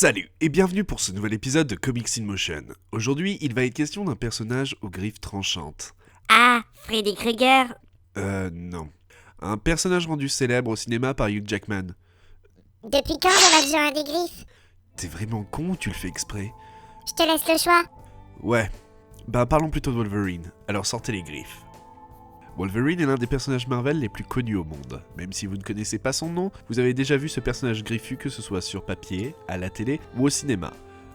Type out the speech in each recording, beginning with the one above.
Salut et bienvenue pour ce nouvel épisode de Comics in Motion. Aujourd'hui, il va être question d'un personnage aux griffes tranchantes. Ah, Freddy Krueger. Non. Un personnage rendu célèbre au cinéma par Hugh Jackman. Depuis quand Donald Joe a des griffes? T'es vraiment con ou tu le fais exprès? Je te laisse le choix. Ouais. Parlons plutôt de Wolverine. Alors sortez les griffes. Wolverine est l'un des personnages Marvel les plus connus au monde. Même si vous ne connaissez pas son nom, vous avez déjà vu ce personnage griffu que ce soit sur papier, à la télé ou au cinéma.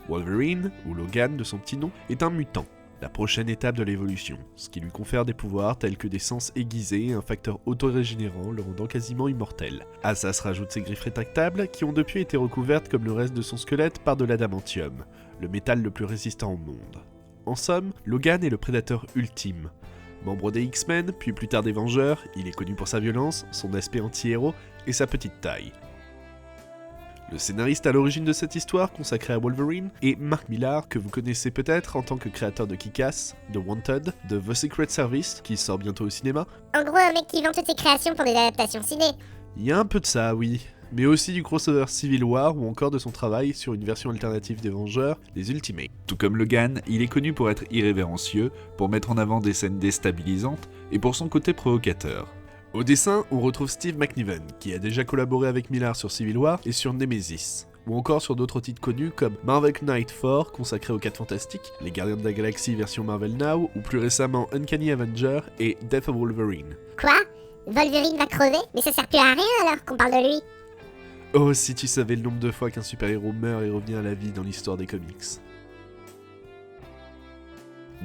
Wolverine, ou Logan de son petit nom, est un mutant, la prochaine étape de l'évolution, ce qui lui confère des pouvoirs tels que des sens aiguisés et un facteur auto-régénérant le rendant quasiment immortel. À ça se rajoutent ses griffes rétractables qui ont depuis été recouvertes comme le reste de son squelette par de l'adamantium, le métal le plus résistant au monde. En somme, Logan est le prédateur ultime. Membre des X-Men, puis plus tard des Vengeurs, il est connu pour sa violence, son aspect anti-héros et sa petite taille. Le scénariste à l'origine de cette histoire consacrée à Wolverine est Mark Millar, que vous connaissez peut-être en tant que créateur de Kick-Ass, de Wanted, de The Secret Service, qui sort bientôt au cinéma. En gros, un mec qui vend toutes ses créations pour des adaptations ciné. Il y a un peu de ça, oui, mais aussi du crossover Civil War ou encore de son travail sur une version alternative des Vengeurs, les Ultimates. Tout comme Logan, il est connu pour être irrévérencieux, pour mettre en avant des scènes déstabilisantes et pour son côté provocateur. Au dessin, on retrouve Steve McNiven, qui a déjà collaboré avec Millar sur Civil War et sur Nemesis, ou encore sur d'autres titres connus comme Marvel Knight 4, consacré aux 4 Fantastiques, Les Gardiens de la Galaxie version Marvel Now, ou plus récemment Uncanny Avenger et Death of Wolverine. Quoi? Wolverine va crever? Mais ça sert plus à rien alors qu'on parle de lui. Oh, si tu savais le nombre de fois qu'un super-héros meurt et revient à la vie dans l'histoire des comics.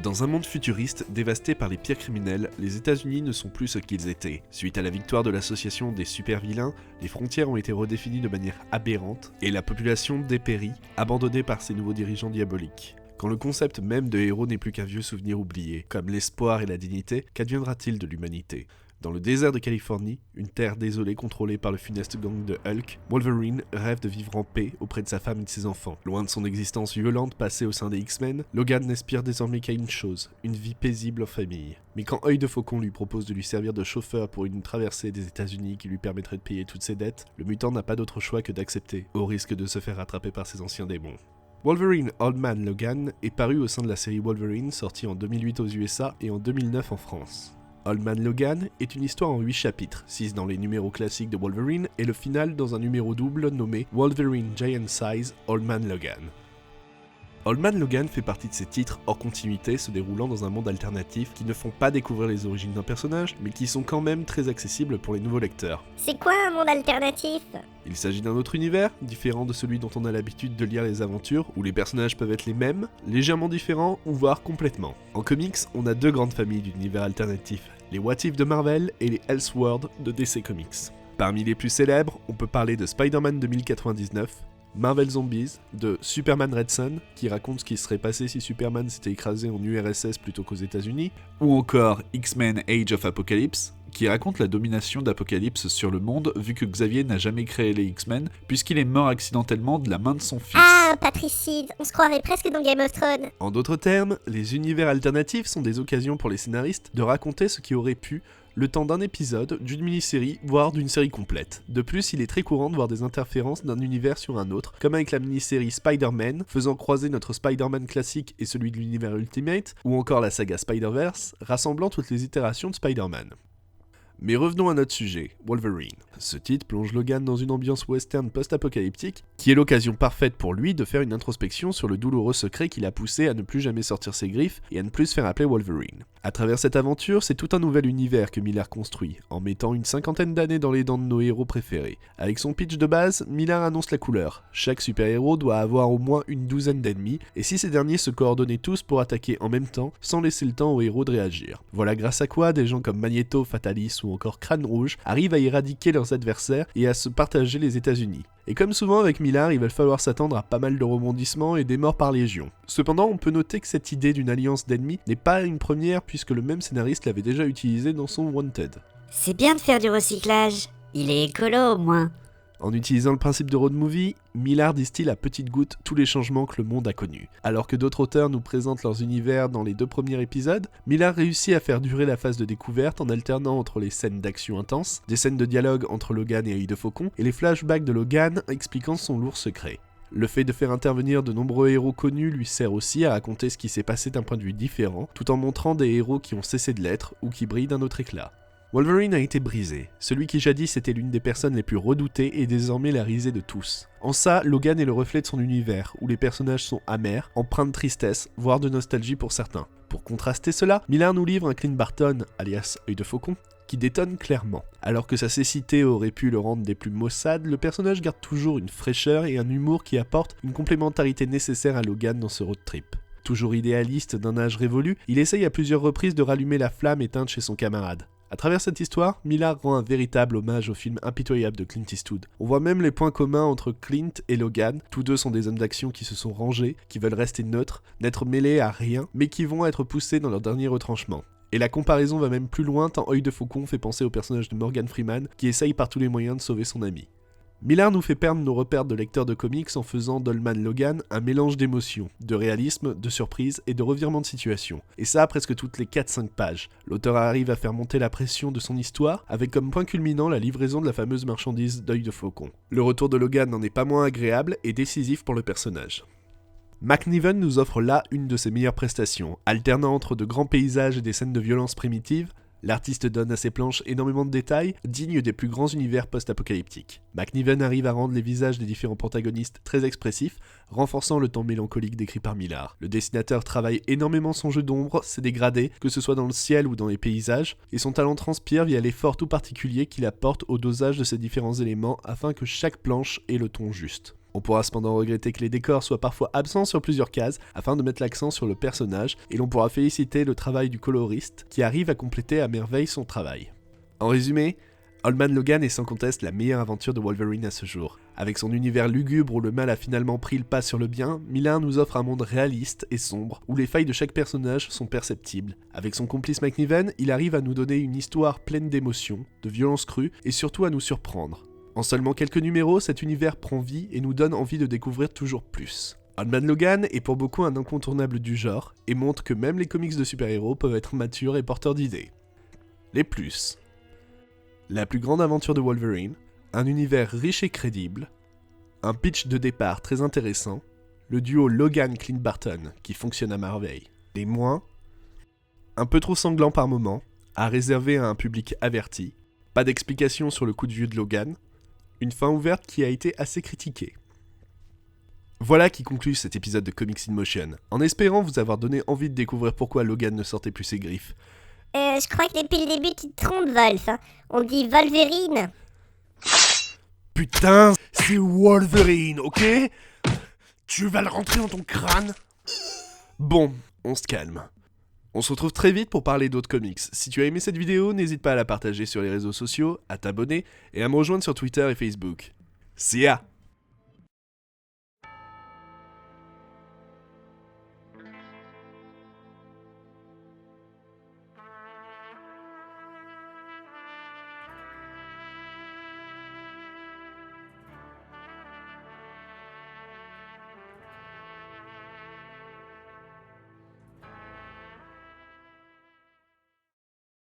Dans un monde futuriste, dévasté par les pires criminels, les États-Unis ne sont plus ce qu'ils étaient. Suite à la victoire de l'association des super-vilains, les frontières ont été redéfinies de manière aberrante, et la population dépérit, abandonnée par ces nouveaux dirigeants diaboliques. Quand le concept même de héros n'est plus qu'un vieux souvenir oublié, comme l'espoir et la dignité, qu'adviendra-t-il de l'humanité ? Dans le désert de Californie, une terre désolée contrôlée par le funeste gang de Hulk, Wolverine rêve de vivre en paix auprès de sa femme et de ses enfants. Loin de son existence violente passée au sein des X-Men, Logan n'aspire désormais qu'à une chose, une vie paisible en famille. Mais quand Œil de Faucon lui propose de lui servir de chauffeur pour une traversée des États-Unis qui lui permettrait de payer toutes ses dettes, le mutant n'a pas d'autre choix que d'accepter, au risque de se faire rattraper par ses anciens démons. Wolverine Old Man Logan est paru au sein de la série Wolverine sortie en 2008 aux USA et en 2009 en France. Old Man Logan est une histoire en 8 chapitres, 6 dans les numéros classiques de Wolverine et le final dans un numéro double nommé Wolverine Giant Size Old Man Logan. Old Man Logan fait partie de ces titres hors continuité se déroulant dans un monde alternatif qui ne font pas découvrir les origines d'un personnage, mais qui sont quand même très accessibles pour les nouveaux lecteurs. C'est quoi un monde alternatif? Il s'agit d'un autre univers, différent de celui dont on a l'habitude de lire les aventures, où les personnages peuvent être les mêmes, légèrement différents ou voire complètement. En comics, on a 2 grandes familles d'univers alternatifs, les What If de Marvel et les Elseworlds de DC Comics. Parmi les plus célèbres, on peut parler de Spider-Man 2099, Marvel Zombies, de Superman Red Son, qui raconte ce qui serait passé si Superman s'était écrasé en URSS plutôt qu'aux États-Unis, Ou encore X-Men Age of Apocalypse, qui raconte la domination d'Apocalypse sur le monde vu que Xavier n'a jamais créé les X-Men puisqu'il est mort accidentellement de la main de son fils. Ah, un patricide. On se croirait presque dans Game of Thrones. En d'autres termes, les univers alternatifs sont des occasions pour les scénaristes de raconter ce qui aurait pu le temps d'un épisode, d'une mini-série, voire d'une série complète. De plus, il est très courant de voir des interférences d'un univers sur un autre, comme avec la mini-série Spider-Man, faisant croiser notre Spider-Man classique et celui de l'univers Ultimate, ou encore la saga Spider-Verse, rassemblant toutes les itérations de Spider-Man. Mais revenons à notre sujet, Wolverine. Ce titre plonge Logan dans une ambiance western post-apocalyptique, qui est l'occasion parfaite pour lui de faire une introspection sur le douloureux secret qui l'a poussé à ne plus jamais sortir ses griffes et à ne plus se faire appeler Wolverine. À travers cette aventure, c'est tout un nouvel univers que Millar construit, en mettant une 50aine d'années dans les dents de nos héros préférés. Avec son pitch de base, Millar annonce la couleur. Chaque super-héros doit avoir au moins une 12aine d'ennemis, et si ces derniers se coordonnaient tous pour attaquer en même temps, sans laisser le temps aux héros de réagir. Voilà grâce à quoi des gens comme Magneto, Fatalis ou encore Crâne Rouge arrivent à éradiquer leurs adversaires et à se partager les États-Unis. Et comme souvent avec Millar, il va falloir s'attendre à pas mal de rebondissements et des morts par légion. Cependant, on peut noter que cette idée d'une alliance d'ennemis n'est pas une première puisque le même scénariste l'avait déjà utilisée dans son Wanted. C'est bien de faire du recyclage. Il est écolo au moins. En utilisant le principe de road movie, Millar distille à petites gouttes tous les changements que le monde a connus. Alors que d'autres auteurs nous présentent leurs univers dans les 2 premiers épisodes, Millar réussit à faire durer la phase de découverte en alternant entre les scènes d'action intense, des scènes de dialogue entre Logan et Œil de Faucon, et les flashbacks de Logan expliquant son lourd secret. Le fait de faire intervenir de nombreux héros connus lui sert aussi à raconter ce qui s'est passé d'un point de vue différent, tout en montrant des héros qui ont cessé de l'être ou qui brillent d'un autre éclat. Wolverine a été brisé. Celui qui jadis était l'une des personnes les plus redoutées est désormais la risée de tous. En ça, Logan est le reflet de son univers, où les personnages sont amers, empreints de tristesse, voire de nostalgie pour certains. Pour contraster cela, Millar nous livre un Clint Barton, alias Œil de Faucon, qui détonne clairement. Alors que sa cécité aurait pu le rendre des plus maussades, le personnage garde toujours une fraîcheur et un humour qui apportent une complémentarité nécessaire à Logan dans ce road trip. Toujours idéaliste d'un âge révolu, il essaye à plusieurs reprises de rallumer la flamme éteinte chez son camarade. À travers cette histoire, Millar rend un véritable hommage au film impitoyable de Clint Eastwood. On voit même les points communs entre Clint et Logan, tous deux sont des hommes d'action qui se sont rangés, qui veulent rester neutres, n'être mêlés à rien, mais qui vont être poussés dans leur dernier retranchement. Et la comparaison va même plus loin tant Œil de Faucon fait penser au personnage de Morgan Freeman qui essaye par tous les moyens de sauver son ami. Millar nous fait perdre nos repères de lecteurs de comics en faisant d'Old Logan un mélange d'émotions, de réalisme, de surprise et de revirement de situation. Et ça presque toutes les 4-5 pages. L'auteur arrive à faire monter la pression de son histoire avec comme point culminant la livraison de la fameuse marchandise d'Œil de Faucon. Le retour de Logan n'en est pas moins agréable et décisif pour le personnage. Mac Niven nous offre là une de ses meilleures prestations, alternant entre de grands paysages et des scènes de violence primitives. L'artiste donne à ses planches énormément de détails, dignes des plus grands univers post-apocalyptiques. Mac Niven arrive à rendre les visages des différents protagonistes très expressifs, renforçant le ton mélancolique décrit par Millar. Le dessinateur travaille énormément son jeu d'ombre, ses dégradés, que ce soit dans le ciel ou dans les paysages, et son talent transpire via l'effort tout particulier qu'il apporte au dosage de ces différents éléments afin que chaque planche ait le ton juste. On pourra cependant regretter que les décors soient parfois absents sur plusieurs cases afin de mettre l'accent sur le personnage, et l'on pourra féliciter le travail du coloriste qui arrive à compléter à merveille son travail. En résumé, Old Man Logan est sans conteste la meilleure aventure de Wolverine à ce jour. Avec son univers lugubre où le mal a finalement pris le pas sur le bien, Millar nous offre un monde réaliste et sombre où les failles de chaque personnage sont perceptibles. Avec son complice Mac Niven, il arrive à nous donner une histoire pleine d'émotions, de violences crues et surtout à nous surprendre. En seulement quelques numéros, cet univers prend vie et nous donne envie de découvrir toujours plus. Old Man Logan est pour beaucoup un incontournable du genre, et montre que même les comics de super-héros peuvent être matures et porteurs d'idées. Les plus. La plus grande aventure de Wolverine, un univers riche et crédible, un pitch de départ très intéressant, le duo Logan-Clint Barton qui fonctionne à merveille. Les moins, un peu trop sanglant par moments, à réserver à un public averti, pas d'explication sur le coup de vieux de Logan, une fin ouverte qui a été assez critiquée. Voilà qui conclut cet épisode de Comics in Motion, en espérant vous avoir donné envie de découvrir pourquoi Logan ne sortait plus ses griffes. Je crois que depuis le début tu te trompes, Wolf. Hein. On dit Wolverine. Putain, c'est Wolverine, ok ? Tu vas le rentrer dans ton crâne ? Bon, on se calme. On se retrouve très vite pour parler d'autres comics. Si tu as aimé cette vidéo, n'hésite pas à la partager sur les réseaux sociaux, à t'abonner et à me rejoindre sur Twitter et Facebook. See ya!